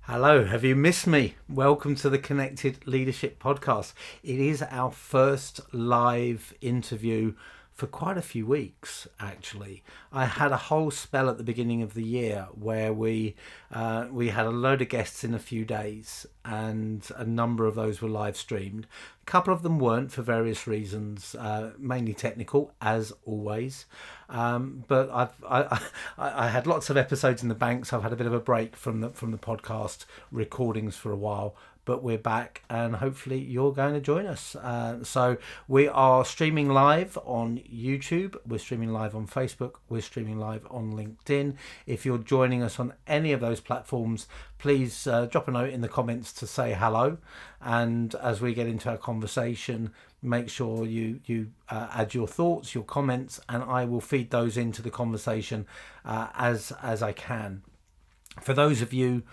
Hello, have you missed me? Welcome to the Connected Leadership Podcast. It is our first live interview for quite a few weeks, actually. I had a whole spell at the beginning of the year where we had a load of guests in a few days, and a number of those were live streamed. A couple of them weren't for various reasons, mainly technical, as always. But I had lots of episodes in the bank, so I've had a bit of a break from the podcast recordings for a while. But we're back, and hopefully you're going to join us. So we are streaming live on YouTube. We're streaming live on Facebook. We're streaming live on LinkedIn. If you're joining us on any of those platforms, please drop a note in the comments to say hello. And as we get into our conversation, make sure you add your thoughts, your comments, and I will feed those into the conversation as I can. For those of you,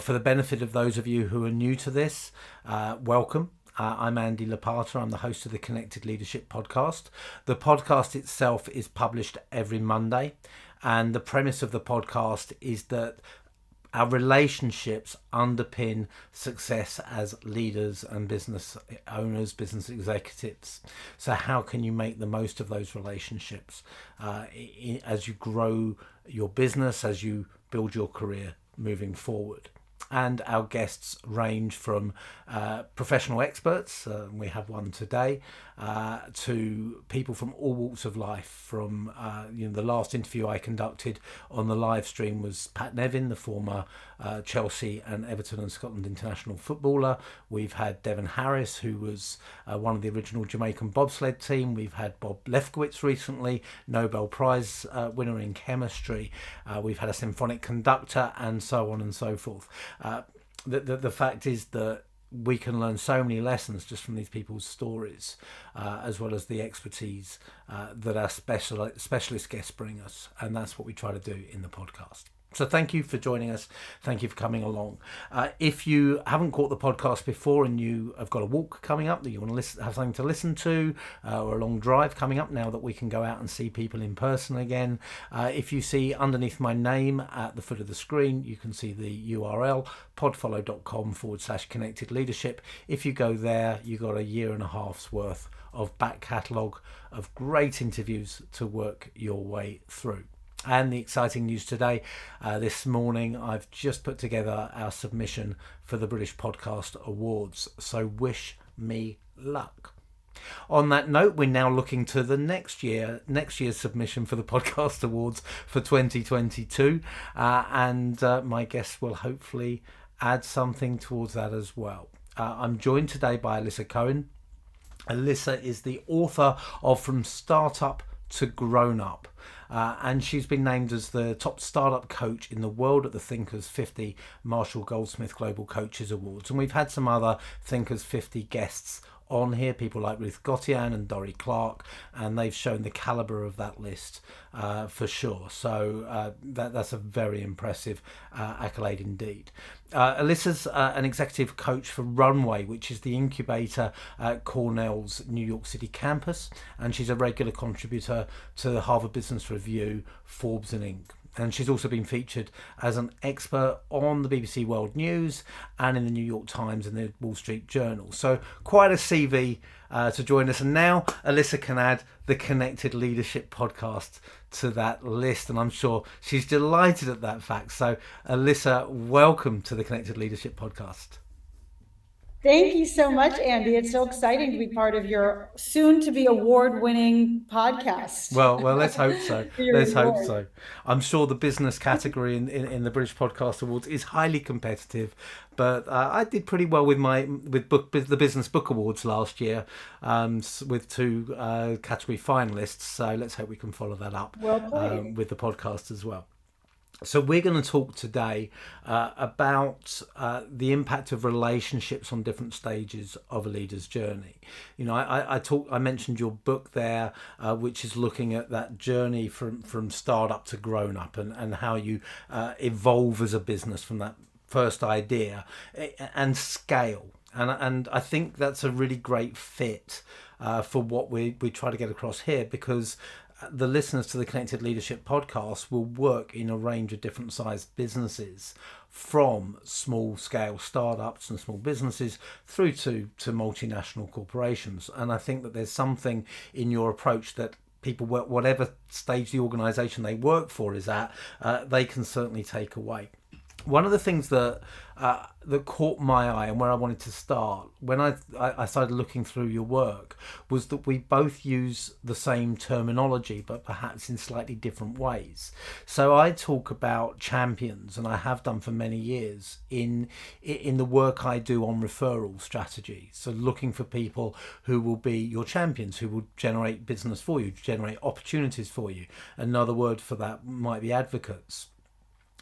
for the benefit of those of you who are new to this, welcome. I'm Andy Lapata. I'm the host of the Connected Leadership Podcast. The podcast itself is published every Monday, and the premise of the podcast is that our relationships underpin success as leaders and business owners, business executives. So how can you make the most of those relationships as you grow your business, as you build your career moving forward? And our guests range from professional experts, we have one today, to people from all walks of life. From the last interview I conducted on the live stream was Pat Nevin, the former Chelsea and Everton and Scotland international footballer. We've had Devon Harris, who was one of the original Jamaican bobsled team. We've had Bob Lefkowitz recently, Nobel Prize winner in chemistry. We've had a symphonic conductor, and so on and so forth. The fact is that we can learn so many lessons just from these people's stories, as well as the expertise that our specialist guests bring us. And that's what we try to do in the podcast. So thank you for joining us. Thank you for coming along. If you haven't caught the podcast before and you have got a walk coming up that you want to have something to listen to, or a long drive coming up now that we can go out and see people in person again, if you see underneath my name at the foot of the screen, you can see the URL, podfollow.com/connected leadership. If you go there, you've got a year and a half's worth of back catalogue of great interviews to work your way through. And the exciting news today, this morning, I've just put together our submission for the British Podcast Awards. So wish me luck. On that note, we're now looking to the next year's submission for the Podcast Awards for 2022. And my guests will hopefully add something towards that as well. I'm joined today by Alisa Cohn. Alisa is the author of From Startup to Grown Up. And she's been named as the top startup coach in the world at the Thinkers 50 Marshall Goldsmith Global Coaches Awards. And we've had some other Thinkers 50 guests on here, people like Ruth Gautian and Dory Clark, and they've shown the caliber of that list for sure. So that's a very impressive accolade indeed. Alisa's an executive coach for Runway, which is the incubator at Cornell's New York City campus, and she's a regular contributor to the Harvard Business Review, Forbes and Inc. And she's also been featured as an expert on the BBC World News and in the New York Times and the Wall Street Journal. So quite a CV to join us. And now Alisa can add the Connected Leadership Podcast to that list. And I'm sure she's delighted at that fact. So Alisa, welcome to the Connected Leadership Podcast. Thank you so much, Andy. It's so exciting to be part of your soon-to-be award-winning podcast. Well, let's hope so. Let's hope so. I'm sure the business category in the British Podcast Awards is highly competitive, but I did pretty well with the Business Book Awards last year, with two category finalists. So let's hope we can follow that up with the podcast as well. So we're going to talk today about the impact of relationships on different stages of a leader's journey. You know, I mentioned your book there, which is looking at that journey from startup to grown up, and how you evolve as a business from that first idea and scale. And I think that's a really great fit for what we try to get across here, because the listeners to the Connected Leadership podcast will work in a range of different sized businesses, from small scale startups and small businesses through to multinational corporations. And I think that there's something in your approach that people, whatever stage the organization they work for is at, they can certainly take away. One of the things that that caught my eye and where I wanted to start when I started looking through your work was that we both use the same terminology, but perhaps in slightly different ways. So I talk about champions, and I have done for many years in the work I do on referral strategy. So looking for people who will be your champions, who will generate business for you, generate opportunities for you. Another word for that might be advocates.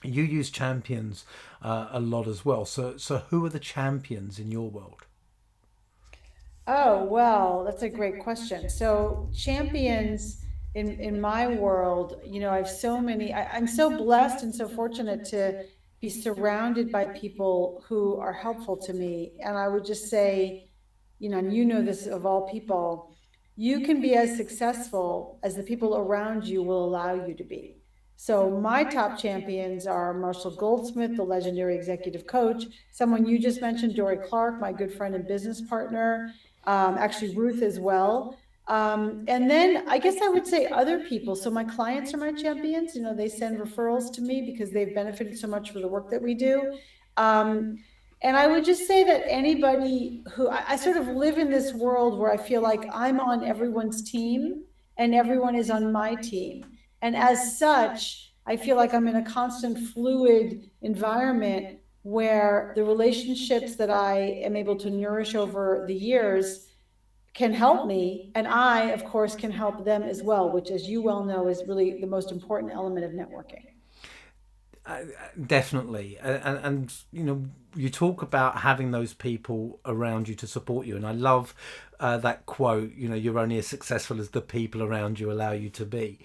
You use champions a lot as well. So who are the champions in your world? Oh, well, that's a great question. So champions in my world, I have so many, I'm so blessed and so fortunate to be surrounded by people who are helpful to me. And I would just say, and this of all people, you can be as successful as the people around you will allow you to be. So my top champions are Marshall Goldsmith, the legendary executive coach, someone you just mentioned, Dory Clark, my good friend and business partner, actually Ruth as well. And then I guess I would say other people. So my clients are my champions. They send referrals to me because they've benefited so much from the work that we do. And I would just say that anybody who, I sort of live in this world where I feel like I'm on everyone's team and everyone is on my team. And as such, I feel like I'm in a constant fluid environment where the relationships that I am able to nourish over the years can help me. And I, of course, can help them as well, which, as you well know, is really the most important element of networking. Definitely. And you talk about having those people around you to support you. And I love that quote, you're only as successful as the people around you allow you to be.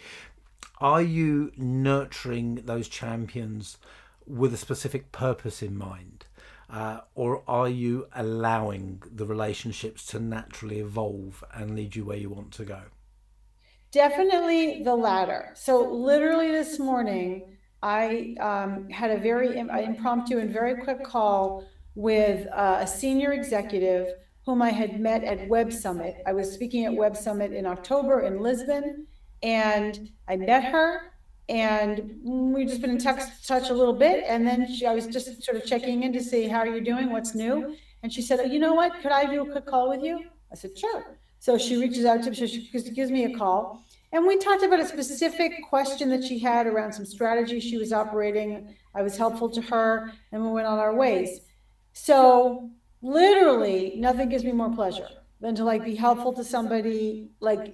Are you nurturing those champions with a specific purpose in mind? Or are you allowing the relationships to naturally evolve and lead you where you want to go? Definitely the latter. So literally this morning, I had a very impromptu and very quick call with a senior executive whom I had met at Web Summit. I was speaking at Web Summit in October in Lisbon, and I met her, and we've just been in touch a little bit. And then I was just sort of checking in to see, how are you doing? What's new? And she said, oh, you know what? Could I do a quick call with you? I said, sure. So she reaches out to me, so she gives me a call. And we talked about a specific question that she had around some strategy she was operating. I was helpful to her, and we went on our ways. So literally, nothing gives me more pleasure than to be helpful to somebody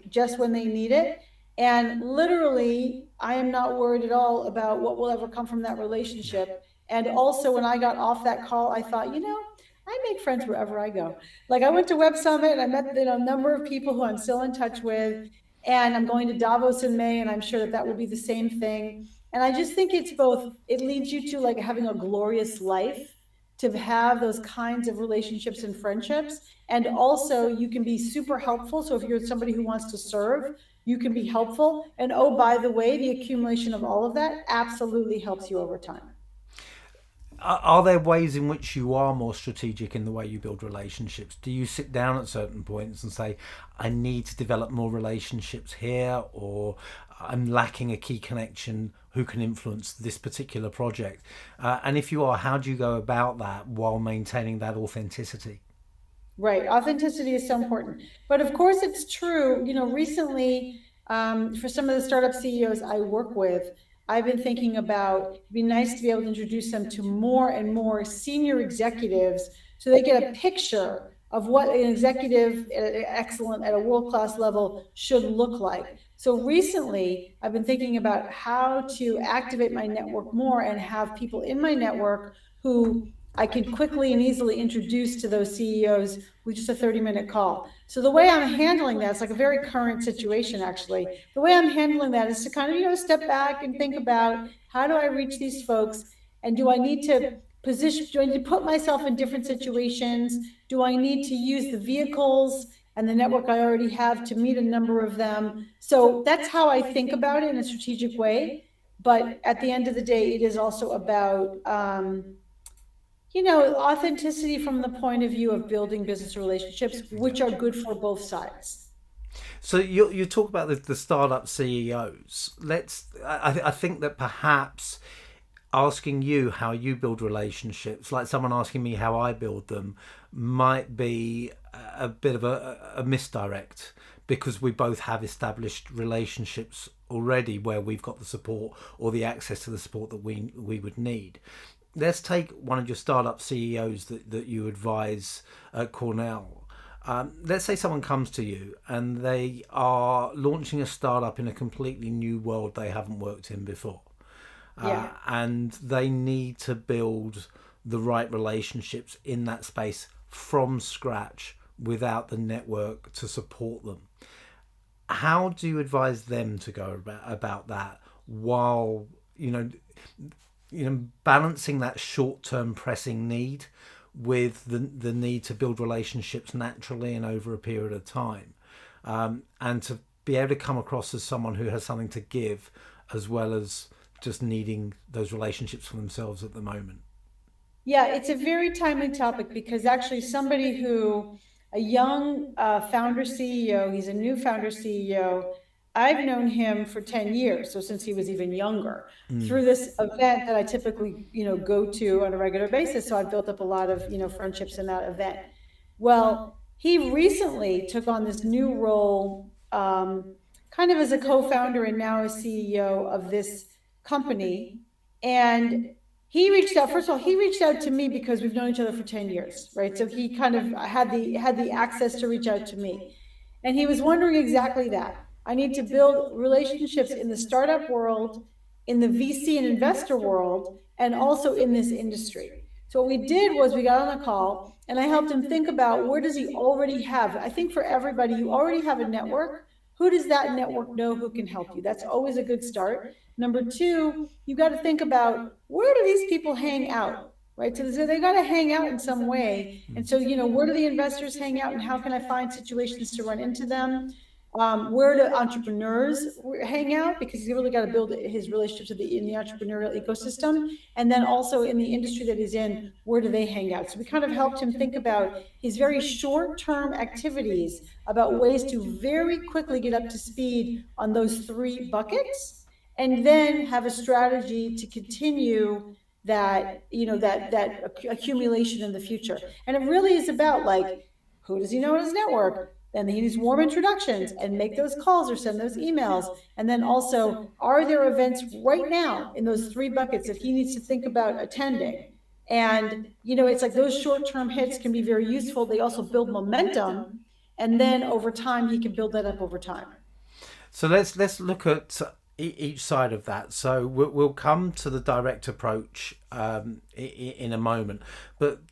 just when they need it. And literally, I am not worried at all about what will ever come from that relationship. And also, when I got off that call, I thought, I make friends wherever I go. I went to Web Summit, and I met a number of people who I'm still in touch with. And I'm going to Davos in May, and I'm sure that will be the same thing. And I just think it's both, it leads you to having a glorious life, to have those kinds of relationships and friendships. And also you can be super helpful. So if you're somebody who wants to serve, you can be helpful. And oh, by the way, the accumulation of all of that absolutely helps you over time. Are there ways in which you are more strategic in the way you build relationships? Do you sit down at certain points and say, I need to develop more relationships here, or I'm lacking a key connection who can influence this particular project? And if you are, how do you go about that while maintaining that authenticity? Right. Authenticity is so important. But of course, it's true. Recently, for some of the startup CEOs I work with, I've been thinking about, it'd be nice to be able to introduce them to more and more senior executives so they get a picture of what an executive excellent at a world-class level should look like. So recently, I've been thinking about how to activate my network more and have people in my network who I can quickly and easily introduce to those CEOs with just a 30-minute call. So the way I'm handling that, it's a very current situation, actually. The way I'm handling that is to kind of, step back and think about, how do I reach these folks? And do I need to put myself in different situations? Do I need to use the vehicles and the network I already have to meet a number of them. So that's how I think about it in a strategic way. But at the end of the day, it is also about, authenticity from the point of view of building business relationships, which are good for both sides. So you talk about the startup CEOs. I think that perhaps asking you how you build relationships, like someone asking me how I build them, might be a bit of a misdirect, because we both have established relationships already where we've got the support or the access to the support that we would need. Let's take one of your startup CEOs that you advise at Cornell. Let's say someone comes to you and they are launching a startup in a completely new world they haven't worked in before. And they need to build the right relationships in that space from scratch without the network to support them. How do you advise them to go about that while balancing that short-term pressing need with the need to build relationships naturally and over a period of time, and to be able to come across as someone who has something to give as well as just needing those relationships for themselves at the moment? Yeah, it's a very timely topic because actually a young founder CEO, he's a new founder CEO. I've known him for 10 years, so since he was even younger, through this event that I typically, go to on a regular basis. So I've built up a lot of, friendships in that event. Well, he recently took on this new role, kind of as a co-founder and now a CEO of this company. And he reached out, first of all, he reached out to me because we've known each other for 10 years, right? So he kind of had the access to reach out to me. And he was wondering exactly that. I need to build relationships in the startup world, in the VC and investor world, and also in this industry. So what we did was we got on a call and I helped him think about, where does he already have? I think for everybody, you already have a network. Who does that network know who can help you? That's always a good start. Number two, you got to think about, where do these people hang out? Right. So they got to hang out in some way. And so, where do the investors hang out and how can I find situations to run into them? Where do entrepreneurs hang out? Because he's really got to build his relationships in the entrepreneurial ecosystem. And then also in the industry that he's in, where do they hang out? So we kind of helped him think about his very short-term activities, about ways to very quickly get up to speed on those three buckets, and then have a strategy to continue that, that accumulation in the future. And it really is about, like, who does he know in his network? Then he needs warm introductions and make those calls or send those emails. And then also, are there events right now in those three buckets that he needs to think about attending? And, it's like those short-term hits can be very useful. They also build momentum. And then over time, he can build that up over time. So let's look at each side of that. So we'll come to the direct approach in a moment. But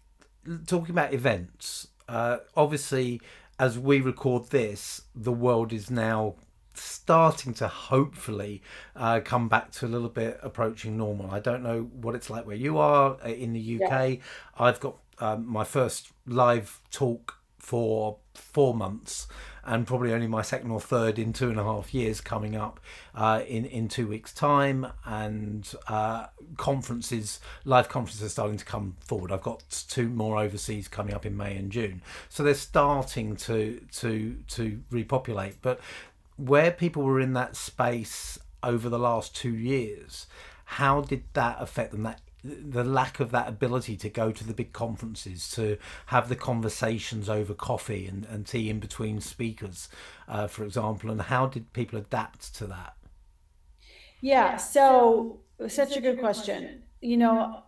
talking about events, obviously, as we record this, the world is now starting to hopefully come back to a little bit approaching normal. I don't know what it's like where you are in the UK. Yeah. I've got my first live talk for 4 months, and probably only my second or third in 2.5 years coming up in 2 weeks' time. And live conferences are starting to come forward. I've got 2 more overseas coming up in May and June. So they're starting to repopulate. But where people were in that space over the last 2 years, how did that affect them? The lack of that ability to go to the big conferences, to have the conversations over coffee and tea in between speakers, for example, and how did people adapt to that? Yeah, so such a good question. Even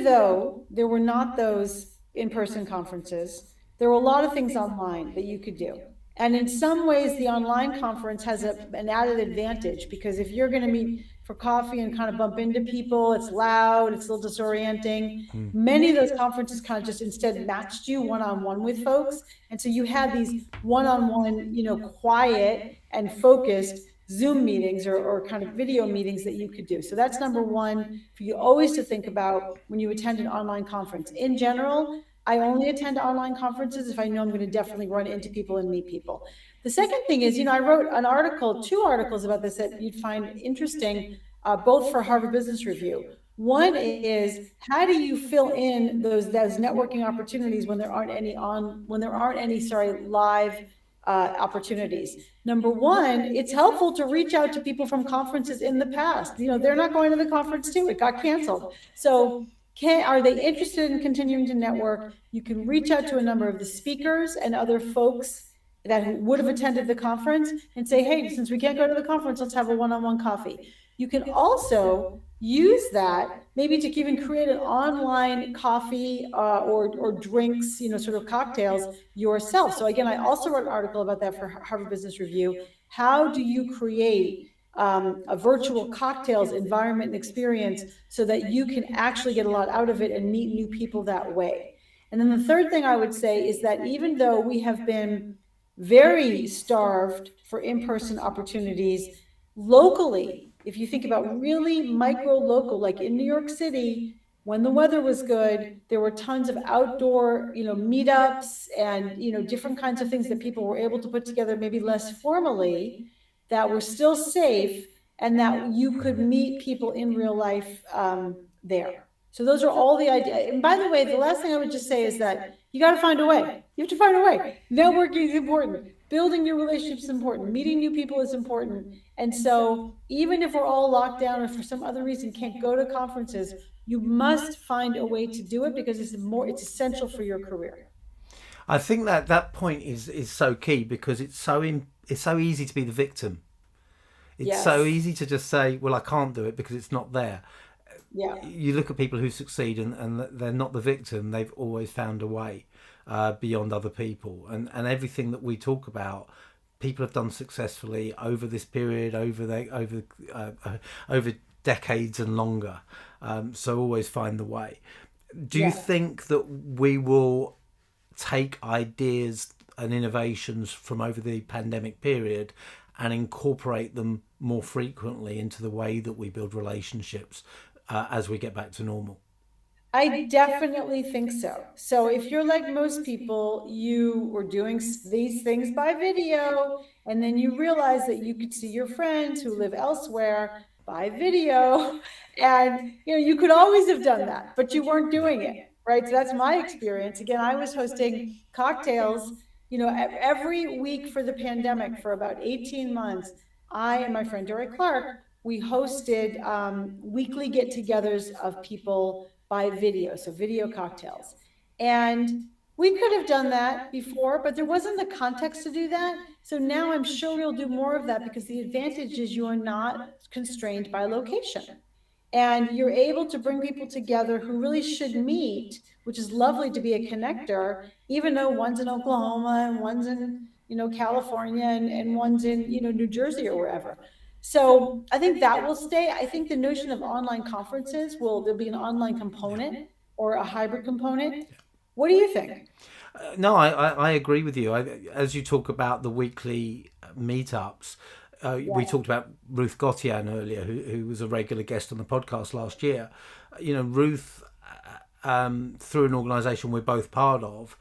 though there were not those in-person conferences, there were a lot of things online that you could do. And in some ways, the online conference has an added advantage, because if you're going to meet for coffee and kind of bump into people, it's loud, it's a little disorienting. Many of those conferences kind of just instead matched you one-on-one with folks. And so you had these one-on-one, quiet and focused Zoom meetings or kind of video meetings that you could do. So that's number one for you always to think about when you attend an online conference. In general, I only attend online conferences if I know I'm going to definitely run into people and meet people. The second thing is, I wrote an article, 2 articles about this that you'd find interesting, both for Harvard Business Review. One is, how do you fill in those networking opportunities when there aren't any live opportunities? Number one, it's helpful to reach out to people from conferences in the past. They're not going to the conference too. It got canceled. So are they interested in continuing to network? You can reach out to a number of the speakers and other folks that would have attended the conference and say, hey, since we can't go to the conference, let's have a one-on-one coffee. You can also use that maybe to even create an online coffee or drinks, sort of cocktails yourself. So again, I also wrote an article about that for Harvard Business Review. How do you create a virtual cocktails environment and experience so that you can actually get a lot out of it and meet new people that way? And then the third thing I would say is that even though we have been very starved for in-person opportunities locally, if you think about really micro local, like in New York City, when the weather was good, there were tons of outdoor, meetups and, different kinds of things that people were able to put together, maybe less formally, that were still safe, and that you could meet people in real life there. So those are all the ideas. And by the way, the last thing I would just say is that you got to find a way. You have to find a way. Networking is important. Building new relationships is important. Meeting new people is important. And so even if we're all locked down or for some other reason can't go to conferences, you must find a way to do it because it's essential for your career. I think that point is so key because it's so easy to be the victim. It's so easy to just say, well, I can't do it because it's not there. Yeah. You look at people who succeed and they're not the victim. They've always found a way beyond other people. And everything that we talk about, people have done successfully over this period, over decades and longer. So always find the way. Do you think that we will take ideas and innovations from over the pandemic period and incorporate them more frequently into the way that we build relationships as we get back to normal? I definitely think so. So if you're like most people, you were doing these things by video, and then you realize that you could see your friends who live elsewhere by video, and you could always have done that, but you weren't doing it, right? So that's my experience. Again, I was hosting cocktails, every week for the pandemic for about 18 months. I and my friend Dory Clark, we hosted weekly get-togethers of people by video, so video cocktails. And we could have done that before, but there wasn't the context to do that. So now I'm sure we'll do more of that because the advantage is you are not constrained by location. And you're able to bring people together who really should meet, which is lovely to be a connector, even though one's in Oklahoma and one's in, California and one's in, New Jersey or wherever. So I think that will stay. I think the notion of online conferences there'll be an online component or a hybrid component. What do you think? No, I agree with you. As you talk about the weekly meetups, we talked about Ruth Gautian earlier, who was a regular guest on the podcast last year. Ruth, through an organisation we're both part of,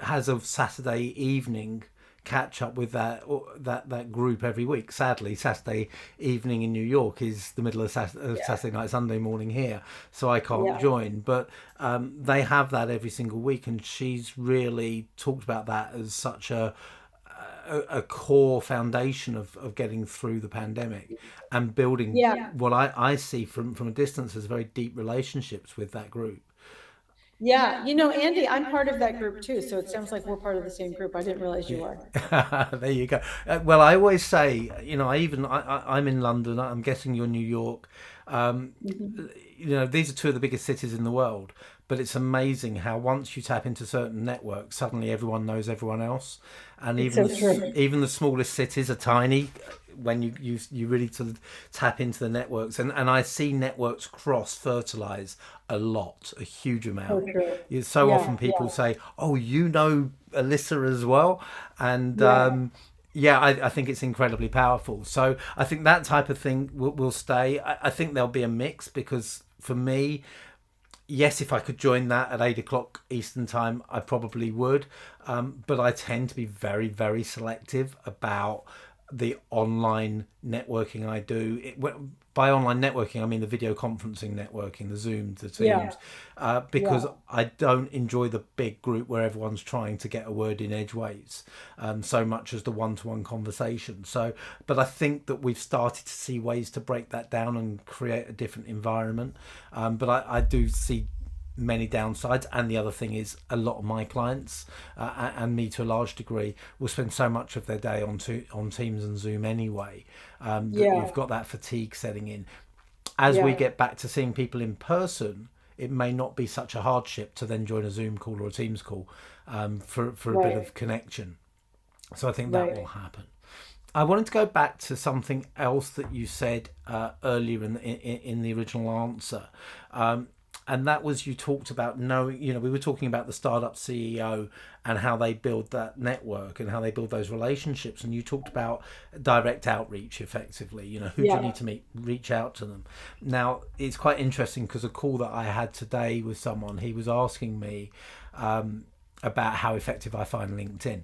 has a Saturday evening catch up with that group every week. Sadly, Saturday evening in New York is the middle of Saturday night, Sunday morning here, so I can't join. But they have that every single week, and she's really talked about that as such a core foundation of getting through the pandemic and building what I see from a distance as very deep relationships with that group. Yeah, Andy, I'm part of that group too, so it sounds like we're part of the same group. I didn't realize you were. There you go. Well, I always say, I'm in London. I'm guessing you're New York. These are two of the biggest cities in the world, but it's amazing how once you tap into certain networks, suddenly everyone knows everyone else, and even the smallest cities are tiny when you really sort of tap into the networks, and I see networks cross-fertilize a huge amount. So often people say, oh, Alisa as well, and I think it's incredibly powerful. So I think that type of thing will stay. I think there'll be a mix because for me, Yes, if I could join that at 8 o'clock Eastern time, I probably would. But I tend to be very, very selective about the online networking I do. By online networking, I mean the video conferencing networking, the Zooms, the Yeah, Teams, yeah, because I don't enjoy the big group where everyone's trying to get a word in edgeways, so much as the one-to-one conversation. So, but I think that we've started to see ways to break that down and create a different environment. But I do see many downsides, and the other thing is a lot of my clients and me to a large degree will spend so much of their day on Teams and Zoom anyway, that yeah, you've got that fatigue setting in. As we yeah, get back to seeing people in person, it may not be such a hardship to then join a Zoom call or a Teams call, for a bit right, of connection. So I think that right. will happen. I wanted to go back to something else that you said earlier in the original answer. And that was, you talked about knowing, we were talking about the startup CEO and how they build that network and how they build those relationships. And you talked about direct outreach effectively, who do you Yeah, need to meet, reach out to them. Now, it's quite interesting because a call that I had today with someone, he was asking me about how effective I find LinkedIn.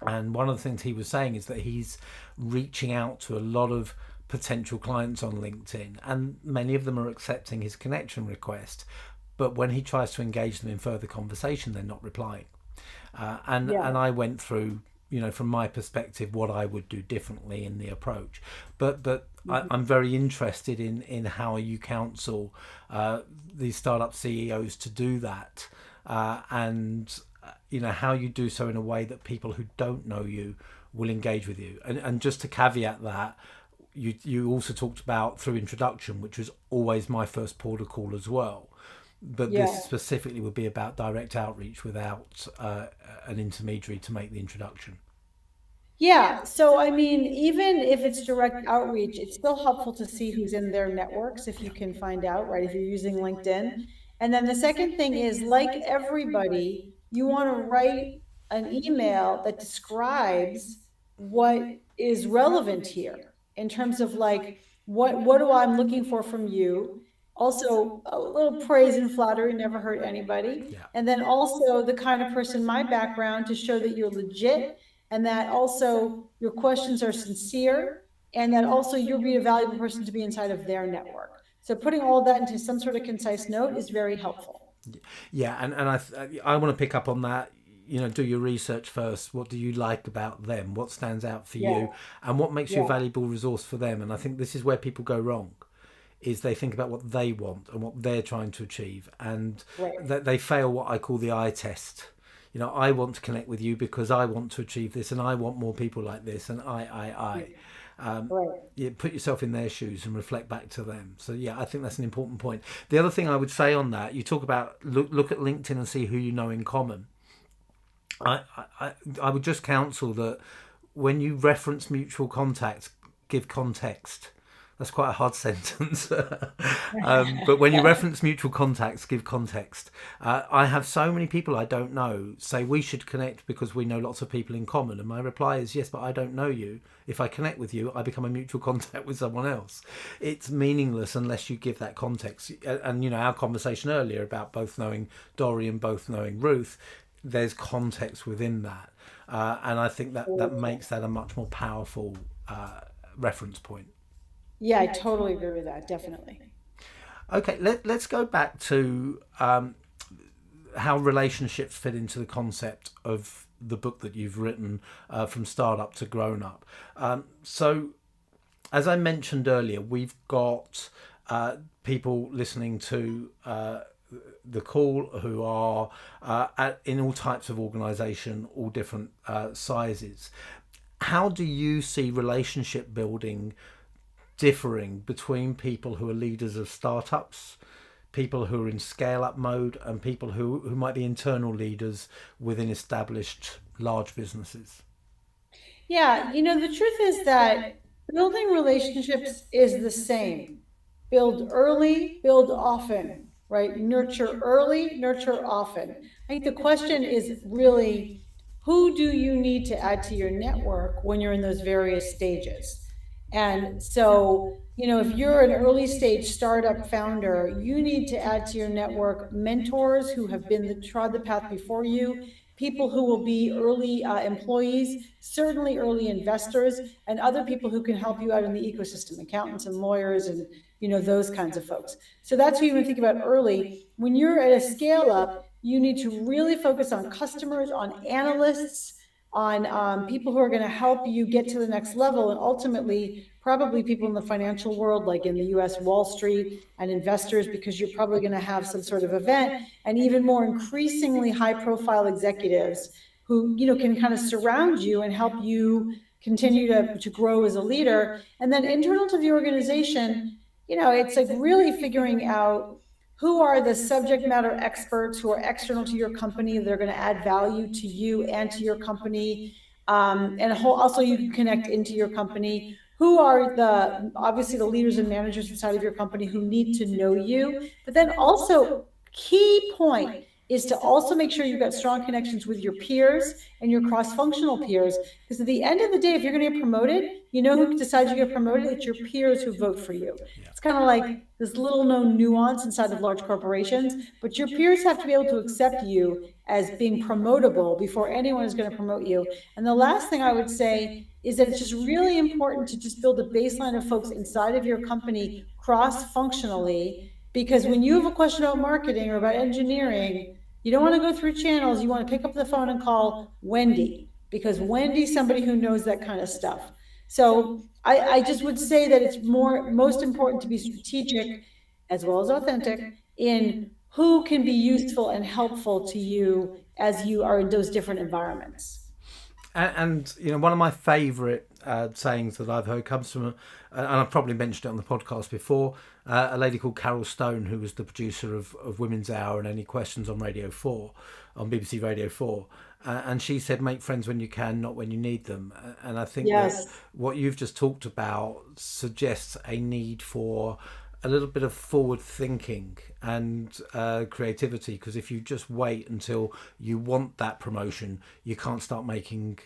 And one of the things he was saying is that he's reaching out to a lot of potential clients on LinkedIn, and many of them are accepting his connection request. But when he tries to engage them in further conversation, they're not replying. And yeah, I went through, from my perspective, what I would do differently in the approach. But I'm very interested in how you counsel these startup CEOs to do that, and how you do so in a way that people who don't know you will engage with you. And just to caveat that, you also talked about through introduction, which was always my first port of call as well. But this yeah. specifically would be about direct outreach without an intermediary to make the introduction. Yeah, so I mean, even if it's direct outreach, it's still helpful to see who's in their networks if you can find out, right? If you're using LinkedIn. And then the second thing is, like everybody, you want to write an email that describes what is relevant here in terms of like what do I'm looking for from you? Also, a little praise and flattery never hurt anybody. Yeah. And then also the kind of person, my background, to show that you're legit and that also your questions are sincere, and that also you'll be a valuable person to be inside of their network. So putting all that into some sort of concise note is very helpful. Yeah, and I want to pick up on that. Do your research first. What do you like about them? What stands out for Yeah, you, and what makes you a yeah, valuable resource for them? And I think this is where people go wrong, is they think about what they want and what they're trying to achieve, and right, that they fail what I call the eye test. I want to connect with you because I want to achieve this, and I want more people like this, and I. right. You put yourself in their shoes and reflect back to them. So yeah, I think that's an important point. The other thing I would say on that, you talk about look at LinkedIn and see who you know in common. I, I would just counsel that when you reference mutual contacts, give context. That's quite a hard sentence. But when you reference mutual contacts, give context. I have so many people I don't know say we should connect because we know lots of people in common. And my reply is yes, but I don't know you. If I connect with you, I become a mutual contact with someone else. It's meaningless unless you give that context. And, our conversation earlier about both knowing Dory and both knowing Ruth, there's context within that. And I think that makes that a much more powerful reference point. Yeah, I totally agree with that. Definitely. Okay, let's go back to how relationships fit into the concept of the book that you've written, from startup to grown up. So, as I mentioned earlier, we've got people listening to the call who are in all types of organisation, all different sizes. How do you see relationship building differing between people who are leaders of startups, people who are in scale up mode, and people who might be internal leaders within established large businesses? Yeah, the truth is that building relationships is the same. Build early, build often, right? Nurture early, nurture often. I think the question is really, who do you need to add to your network when you're in those various stages? And so if you're an early stage startup founder, you need to add to your network mentors who have trod the path before you, people who will be early employees, certainly early investors, and other people who can help you out in the ecosystem, accountants and lawyers and those kinds of folks. So that's who you want to think about early. When you're at a scale up, you need to really focus on customers, on analysts, on people who are going to help you get to the next level, and ultimately probably people in the financial world, like in the US Wall Street, and investors, because you're probably going to have some sort of event, and even more increasingly high profile executives who can kind of surround you and help you continue to grow as a leader. And then internal to the organization, it's like really figuring out who are the subject matter experts who are external to your company. They're going to add value to you and to your company. Also you can connect into your company. Who are obviously the leaders and managers inside of your company who need to know you. But then also, key point is to also make sure you've got strong connections with your peers and your cross-functional peers. Because at the end of the day, if you're going to get promoted, who decides you get promoted? It's your peers who vote for you. It's kind of like this little known nuance inside of large corporations, but your peers have to be able to accept you as being promotable before anyone is going to promote you. And the last thing I would say is that it's just really important to just build a baseline of folks inside of your company cross-functionally, because when you have a question about marketing or about engineering, you don't want to go through channels. You want to pick up the phone and call Wendy, because Wendy's somebody who knows that kind of stuff. So I just would say that it's most important to be strategic as well as authentic in who can be useful and helpful to you as you are in those different environments. And one of my favourite sayings that I've heard comes from, and I've probably mentioned it on the podcast before, a lady called Carol Stone, who was the producer of Women's Hour and Any Questions on Radio 4, on BBC Radio 4. And she said, make friends when you can, not when you need them. And I think that what you've just talked about suggests a need for a little bit of forward thinking and creativity, because if you just wait until you want that promotion, you can't start making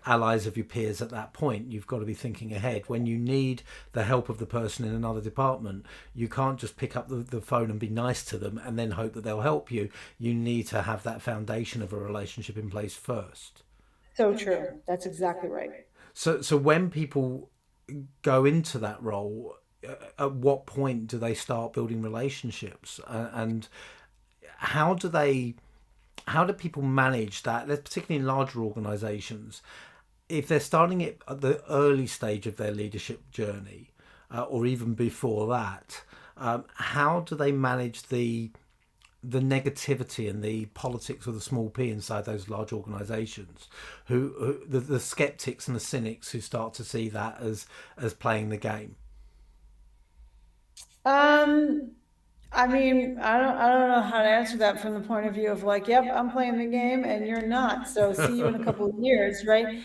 allies of your peers at that point. You've got to be thinking ahead. When you need the help of the person in another department, you can't just pick up the phone and be nice to them and then hope that they'll help you. You need to have that foundation of a relationship in place first. So true. That's exactly right. So when people go into that role, at what point do they start building relationships, and how do people manage that, particularly in larger organizations, if they're starting it at the early stage of their leadership journey, or even before that? How do they manage the negativity and the politics of the small p inside those large organizations, who the skeptics and the cynics who start to see that as playing the game? I mean, I don't know how to answer that from the point of view of like, yep, I'm playing the game and you're not. So see you in a couple of years, right?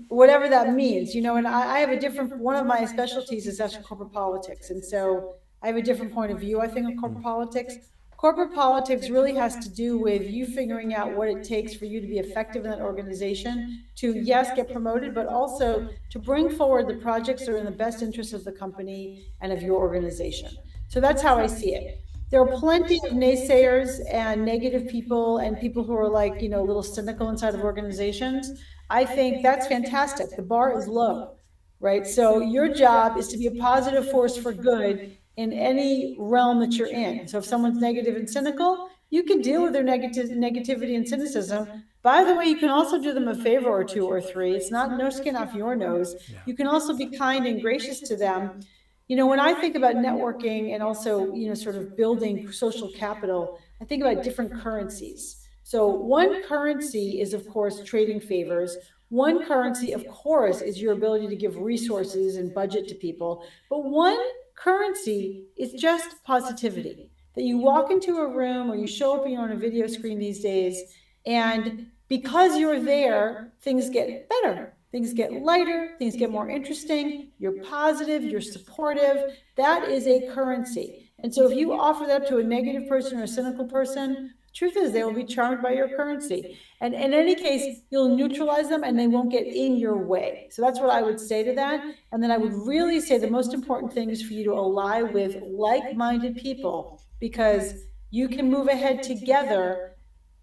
Whatever that means, and I have a different, one of my specialties is actually corporate politics. And so I have a different point of view, I think, of corporate politics. Corporate politics really has to do with you figuring out what it takes for you to be effective in that organization, to, yes, get promoted, but also to bring forward the projects that are in the best interest of the company and of your organization. So that's how I see it. There are plenty of naysayers and negative people and people who are like, a little cynical inside of organizations. I think that's fantastic. The bar is low, right? So your job is to be a positive force for good in any realm that you're in. So if someone's negative and cynical, you can deal with their negativity and cynicism. By the way, you can also do them a favor or two or three. It's not no skin off your nose. You can also be kind and gracious to them. When I think about networking and also, sort of building social capital, I think about different currencies. So one currency is, of course, trading favors. One currency, of course, is your ability to give resources and budget to people. But one currency is just positivity. That you walk into a room or you show up, on a video screen these days, and because you're there, things get better. Things get lighter, things get more interesting, you're positive, you're supportive. That is a currency. And so if you offer that to a negative person or a cynical person, Truth is, they will be charmed by your currency. And in any case, you'll neutralize them and they won't get in your way. So that's what I would say to that. And then I would really say the most important thing is for you to ally with like-minded people, because you can move ahead together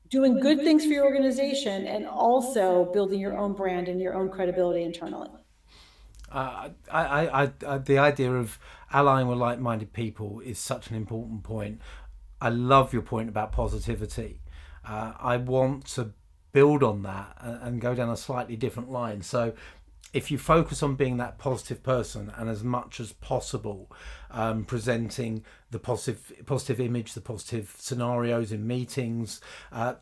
doing good things for your organization and also building your own brand and your own credibility internally. The idea of allying with like-minded people is such an important point. I love your point about positivity. I want to build on that and go down a slightly different line. So if you focus on being that positive person and as much as possible presenting the positive image, the positive scenarios in meetings,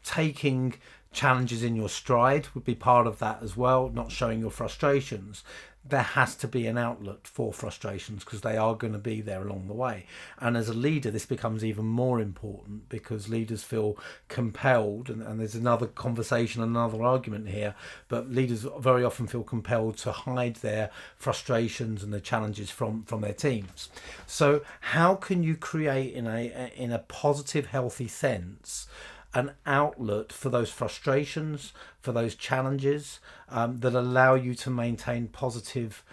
taking challenges in your stride would be part of that as well, not showing your frustrations. There has to be an outlet for frustrations because they are going to be there along the way. And as a leader, this becomes even more important because leaders feel compelled, and there's another conversation, another argument here, but leaders very often feel compelled to hide their frustrations and the challenges from their teams. So how can you create in a positive, healthy sense an outlet for those frustrations, for those challenges that allow you to maintain positive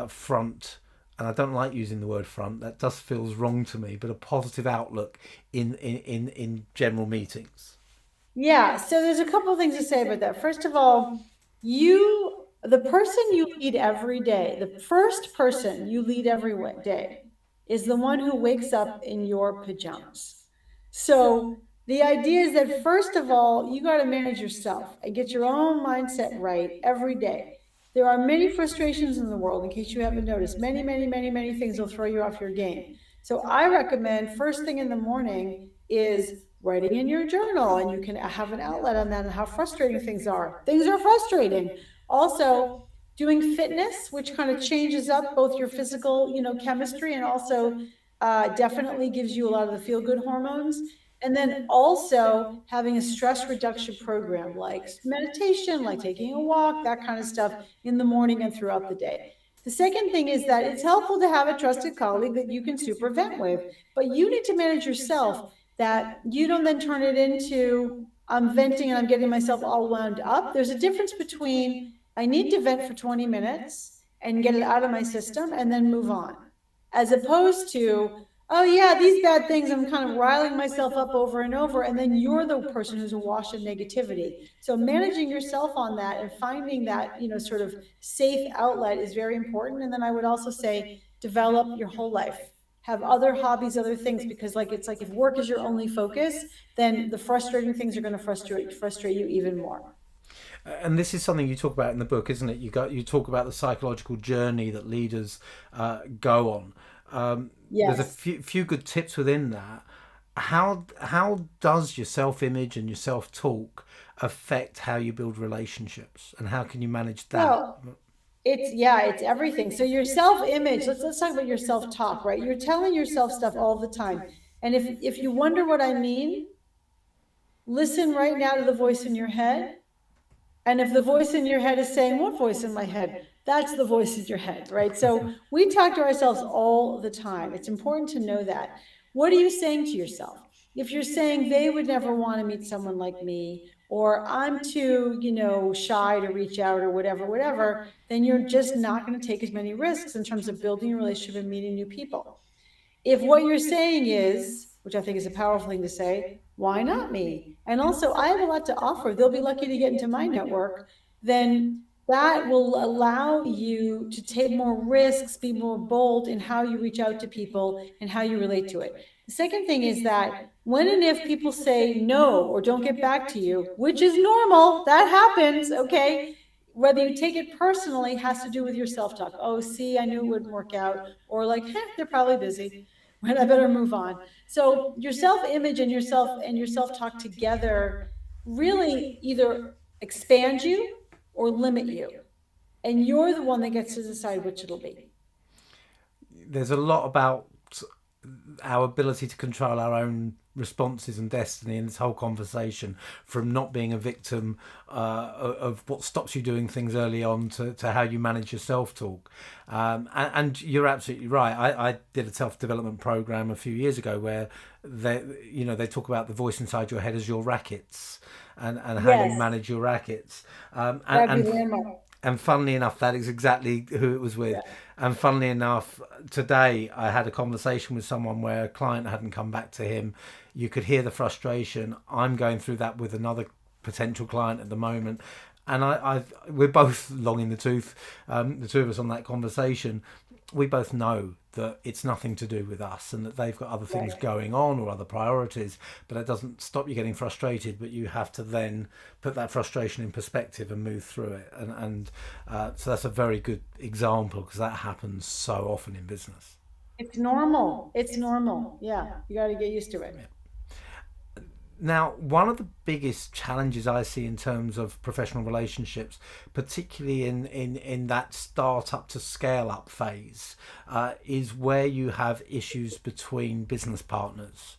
front, and I don't like using the word front, that just feels wrong to me, but a positive outlook in general meetings? Yeah, so there's a couple of things to say about that. First of all, the person you lead every day, the first person you lead every day is the one who wakes up in your pajamas. So the idea is that first of all, you got to manage yourself and get your own mindset right every day. There are many frustrations in the world, in case you haven't noticed. Many, many, many, many things will throw you off your game. So I recommend first thing in the morning is writing in your journal, and you can have an outlet on that and how frustrating things are. Things are frustrating. Also, doing fitness, which kind of changes up both your physical, chemistry, and also definitely gives you a lot of the feel-good hormones. And then also having a stress reduction program like meditation, like taking a walk, that kind of stuff in the morning and throughout the day. The second thing is that it's helpful to have a trusted colleague that you can super vent with, but you need to manage yourself, that you don't then turn it into I'm venting and I'm getting myself all wound up. There's a difference between I need to vent for 20 minutes and get it out of my system and then move on, as opposed to, oh yeah, these bad things, I'm kind of riling myself up over and over, and then you're the person who's awash in negativity. So managing yourself on that and finding that, sort of safe outlet is very important. And then I would also say develop your whole life. Have other hobbies, other things, because it's like if work is your only focus, then the frustrating things are going to frustrate you even more. And this is something you talk about in the book, isn't it? You talk about the psychological journey that leaders go on. There's a Yes. few good tips within that. How does your self image and your self talk affect how you build relationships, and how can you manage that? Well, it's everything. So your self-image, let's talk about your self-talk, right? You're telling yourself stuff all the time. And if you wonder what I mean, listen right now to the voice in your head. And if the voice in your head is saying, what voice in my head? That's the voice in your head, right? So we talk to ourselves all the time. It's important to know that. What are you saying to yourself? If you're saying they would never want to meet someone like me, or I'm too, shy to reach out, or whatever, then you're just not going to take as many risks in terms of building a relationship and meeting new people. If what you're saying is, which I think is a powerful thing to say, why not me? And also, I have a lot to offer. They'll be lucky to get into my network. Then that will allow you to take more risks, be more bold in how you reach out to people and how you relate to it. The second thing is that when and if people say no or don't get back to you, which is normal, that happens, okay? Whether you take it personally has to do with your self-talk. Oh, see, I knew it wouldn't work out. Or like, they're probably busy. Right, I better move on. So your self-image and your self-talk together really either expand you or limit you. And you're the one that gets to decide which it'll be. There's a lot about our ability to control our own responses and destiny in this whole conversation, from not being a victim of what stops you doing things early on to how you manage your self-talk. And you're absolutely right. I did a self-development program a few years ago where they talk about the voice inside your head as your rackets, and how you Yes, manage your rackets. that'd be landmark. And funnily enough, that is exactly who it was with. Yeah. And funnily enough, today I had a conversation with someone where a client hadn't come back to him. You could hear the frustration. I'm going through that with another potential client at the moment. And we're both long in the tooth, the two of us on that conversation. We both know that it's nothing to do with us and that they've got other things Right. going on or other priorities, but it doesn't stop you getting frustrated, but you have to then put that frustration in perspective and move through it. So that's a very good example, because that happens so often in business. It's normal. It's normal. Yeah. You got to get used to it. Now, one of the biggest challenges I see in terms of professional relationships, particularly in that startup to scale up phase, is where you have issues between business partners.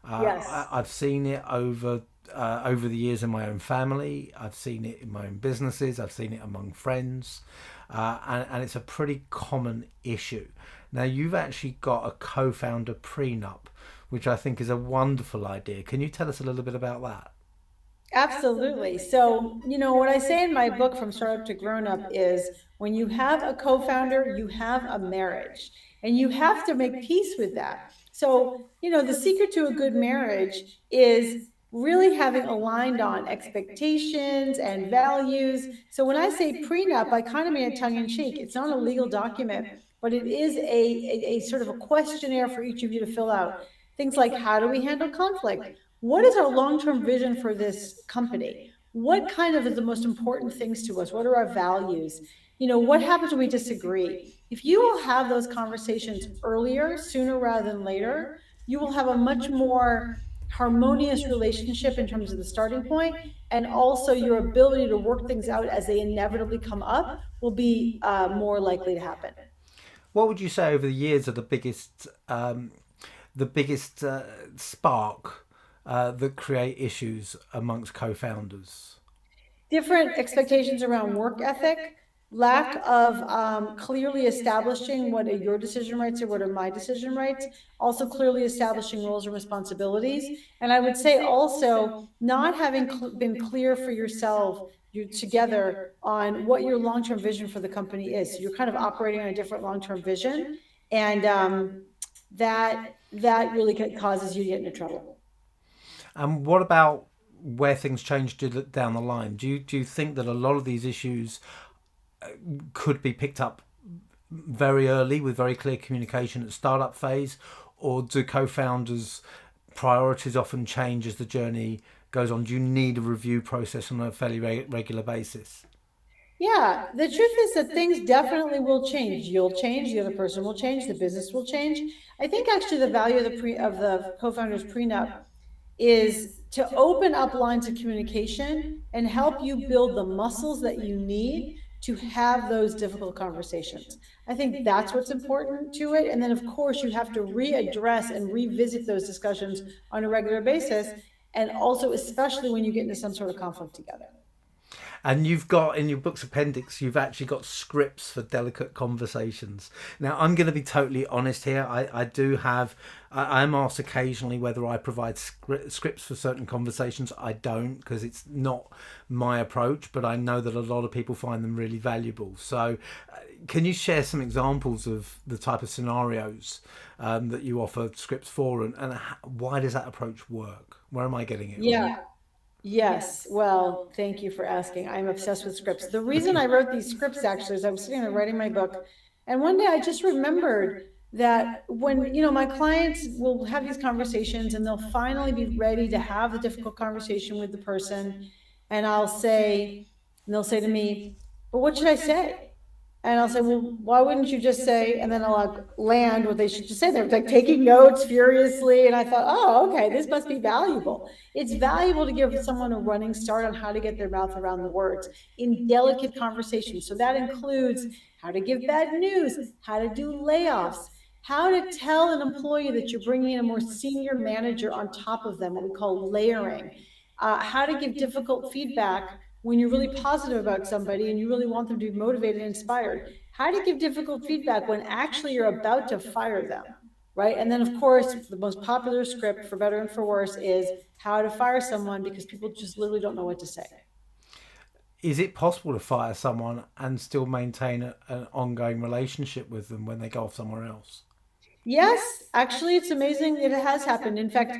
Yes. I've seen it over the years in my own family. I've seen it in my own businesses. I've seen it among friends, and it's a pretty common issue. Now, you've actually got a co-founder prenup, which I think is a wonderful idea. Can you tell us a little bit about that? Absolutely. So, what I say in my book, From Startup to Grown Up, is when you have a co-founder, you have a marriage, and you have to make peace with that. So, the secret to a good marriage is really having aligned on expectations and values. So when I say prenup, I kind of mean it tongue in cheek. It's not a legal document, but it is a sort of a questionnaire for each of you to fill out. Things like, how do we handle conflict? What is our long-term vision for this company? What kind of is the most important things to us? What are our values? What happens when we disagree? If you will have those conversations earlier, sooner rather than later, you will have a much more harmonious relationship in terms of the starting point, and also your ability to work things out as they inevitably come up will be more likely to happen. What would you say over the years are the biggest spark that create issues amongst co-founders? Different expectations around work ethic, lack of clearly establishing what are your decision rights or what are my decision rights, also clearly establishing roles and responsibilities. And I would say also not having been clear for yourself, you together, on what your long-term vision for the company is. So you're kind of operating on a different long-term vision, and that really causes you to get into trouble. And what about where things change down the line? Do you think that a lot of these issues could be picked up very early with very clear communication at startup phase, or do co-founders' priorities often change as the journey goes on? Do you need a review process on a fairly regular basis? Yeah, the truth is that things definitely will change. You'll change, the other person will change, the business will change. I think actually the value of the co-founders prenup is to open up lines of communication and help you build the muscles that you need to have those difficult conversations. I think that's what's important to it. And then, of course, you have to readdress and revisit those discussions on a regular basis. And also, especially when you get into some sort of conflict together. And you've got in your book's appendix, you've actually got scripts for delicate conversations. Now, I'm going to be totally honest here. I do have, I'm asked occasionally whether I provide scripts for certain conversations. I don't, because it's not my approach, but I know that a lot of people find them really valuable. So can you share some examples of the type of scenarios that you offer scripts for, and why does that approach work? Where am I getting it Yeah. Yes. Well, thank you for asking. I'm obsessed with scripts. The reason I wrote these scripts actually is I was sitting there writing my book, and one day I just remembered that when, my clients will have these conversations and they'll finally be ready to have the difficult conversation with the person, and they'll say to me, "But what should I say?" And I'll say, well, why wouldn't you just say, and then I'll like land what they should just say. They're like taking notes furiously. And I thought, oh, okay, this must be valuable. It's valuable to give someone a running start on how to get their mouth around the words in delicate conversations. So that includes how to give bad news, how to do layoffs, how to tell an employee that you're bringing in a more senior manager on top of them, what we call layering, how to give difficult feedback when you're really positive about somebody and you really want them to be motivated and inspired, how to give difficult feedback when actually you're about to fire them, right? And then, of course, the most popular script, for better and for worse, is how to fire someone because people just literally don't know what to say. Is it possible to fire someone and still maintain an ongoing relationship with them when they go off somewhere else? Yes, actually, it's amazing. It has happened. In fact,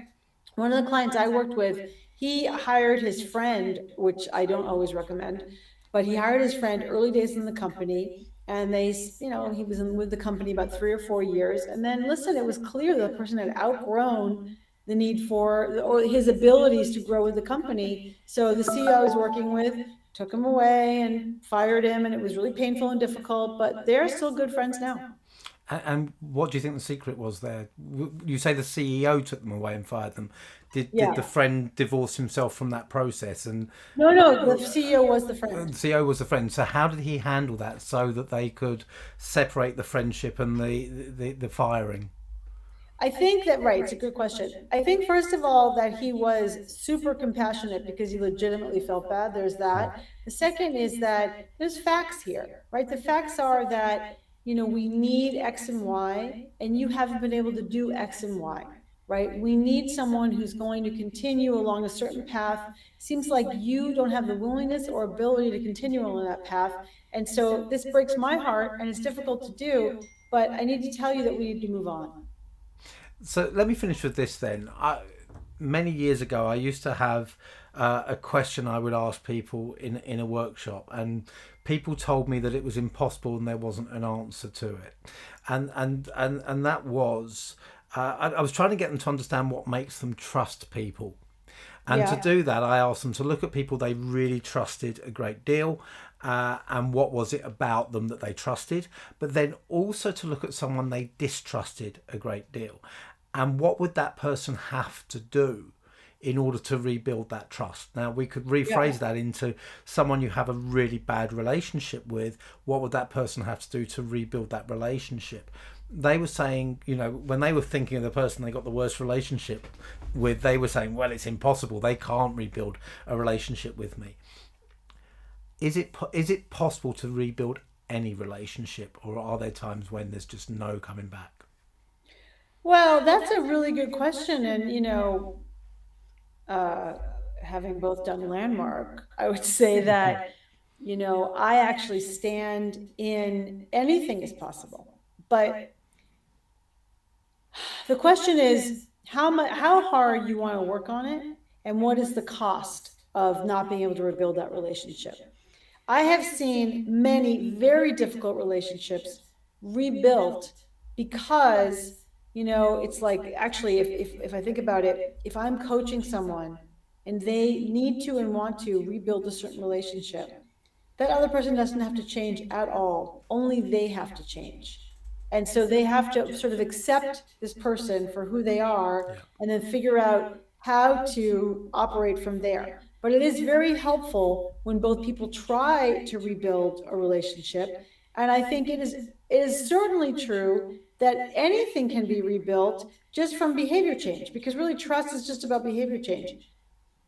one of the clients I worked with, he hired his friend, which I don't always recommend, but he hired his friend early days in the company. And he was with the company about 3 or 4 years. And then, listen, it was clear the person had outgrown the need for, or his abilities to grow with the company. So the CEO I was working with took him away and fired him. And it was really painful and difficult, but they're still good friends now. And what do you think the secret was there? You say the CEO took them away and fired them. Did the Yeah. friend divorce himself from that process? And No, no, the CEO was the the friend. CEO was the friend. So how did he handle that so that they could separate the friendship and the firing? I think that, right, it's a good question. I think, first of all, that he was super compassionate because he legitimately felt bad. There's that. The second is that there's facts here, right? The facts are that, we need X and Y, and you haven't been able to do X and Y, right? We need someone who's going to continue along a certain path. Seems like you don't have the willingness or ability to continue along that path. And so this breaks my heart, and it's difficult to do, but I need to tell you that we need to move on. So let me finish with this then. Many years ago, I used to have a question I would ask people in a workshop, and people told me that it was impossible and there wasn't an answer to it, and that was I was trying to get them to understand what makes them trust people. And to Yeah. do that, I asked them to look at people they really trusted a great deal, and what was it about them that they trusted, but then also to look at someone they distrusted a great deal. And what would that person have to do in order to rebuild that trust? Now, we could rephrase Yeah. that into someone you have a really bad relationship with. What would that person have to do to rebuild that relationship? They were saying, when they were thinking of the person they got the worst relationship with, they were saying, well, it's impossible. They can't rebuild a relationship with me. Is it possible to rebuild any relationship, or are there times when there's just no coming back? Well, that's a really good question. And, uh, having both done Landmark, I would say that, I actually stand in anything is possible. But the question is how hard you want to work on it, and what is the cost of not being able to rebuild that relationship. I have seen many very difficult relationships rebuilt because, it's like, actually, if I think about it, if I'm coaching someone and they need to and want to rebuild a certain relationship, that other person doesn't have to change at all. Only they have to change. And so they have to sort of accept this person for who they are Yeah. and then figure out how to operate from there. But it is very helpful when both people try to rebuild a relationship. And I think it is certainly true that anything can be rebuilt just from behavior change, because really trust is just about behavior change.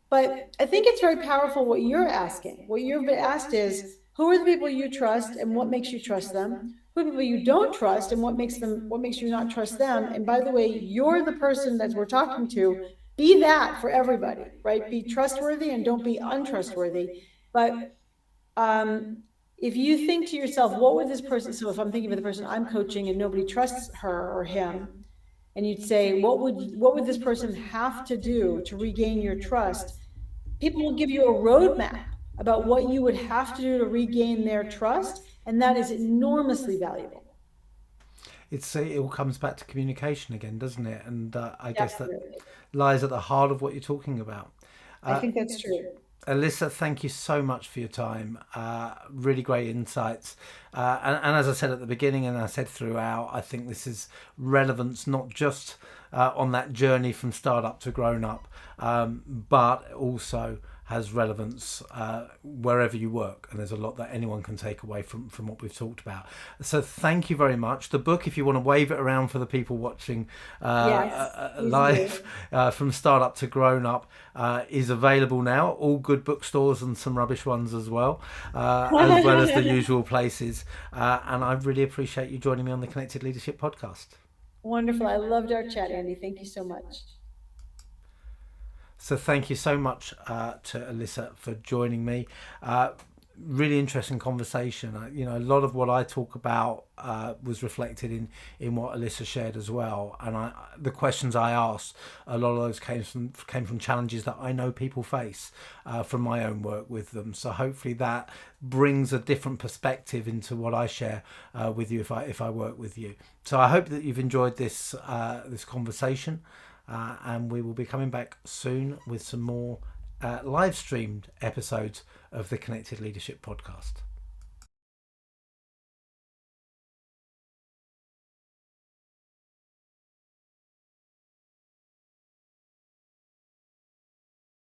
But I think it's very powerful what you're asking. What you've been asked is, who are the people you trust and what makes you trust them? Who are the people you don't trust and what makes you not trust them? And by the way, you're the person that we're talking to. Be that for everybody, right? Be trustworthy and don't be untrustworthy. But um, if you think to yourself, what would this person, so if I'm thinking of the person I'm coaching and nobody trusts her or him, and you'd say, what would this person have to do to regain your trust? People will give you a roadmap about what you would have to do to regain their trust, and that is enormously valuable. It all comes back to communication again, doesn't it? And I guess that Definitely. lies at the heart of what you're talking about. I think that's true. Alisa, thank you so much for your time. Really great insights. And as I said at the beginning, and I said throughout, I think this is relevance not just on that journey from startup to grown up, but also has relevance wherever you work, and there's a lot that anyone can take away from what we've talked about. So thank you very much. The book, if you want to wave it around for the people watching live, From Startup to Grown Up, is available now, all good bookstores and some rubbish ones as well as the usual places, and I really appreciate you joining me on the Connected Leadership podcast. Wonderful. I loved our chat, Andy. Thank you so much. So thank you so much to Alisa for joining me. Really interesting conversation. A lot of what I talk about was reflected in what Alisa shared as well. And the questions I asked, a lot of those came from challenges that I know people face from my own work with them. So hopefully that brings a different perspective into what I share with you if I work with you. So I hope that you've enjoyed this conversation. And we will be coming back soon with some more live streamed episodes of the Connected Leadership podcast.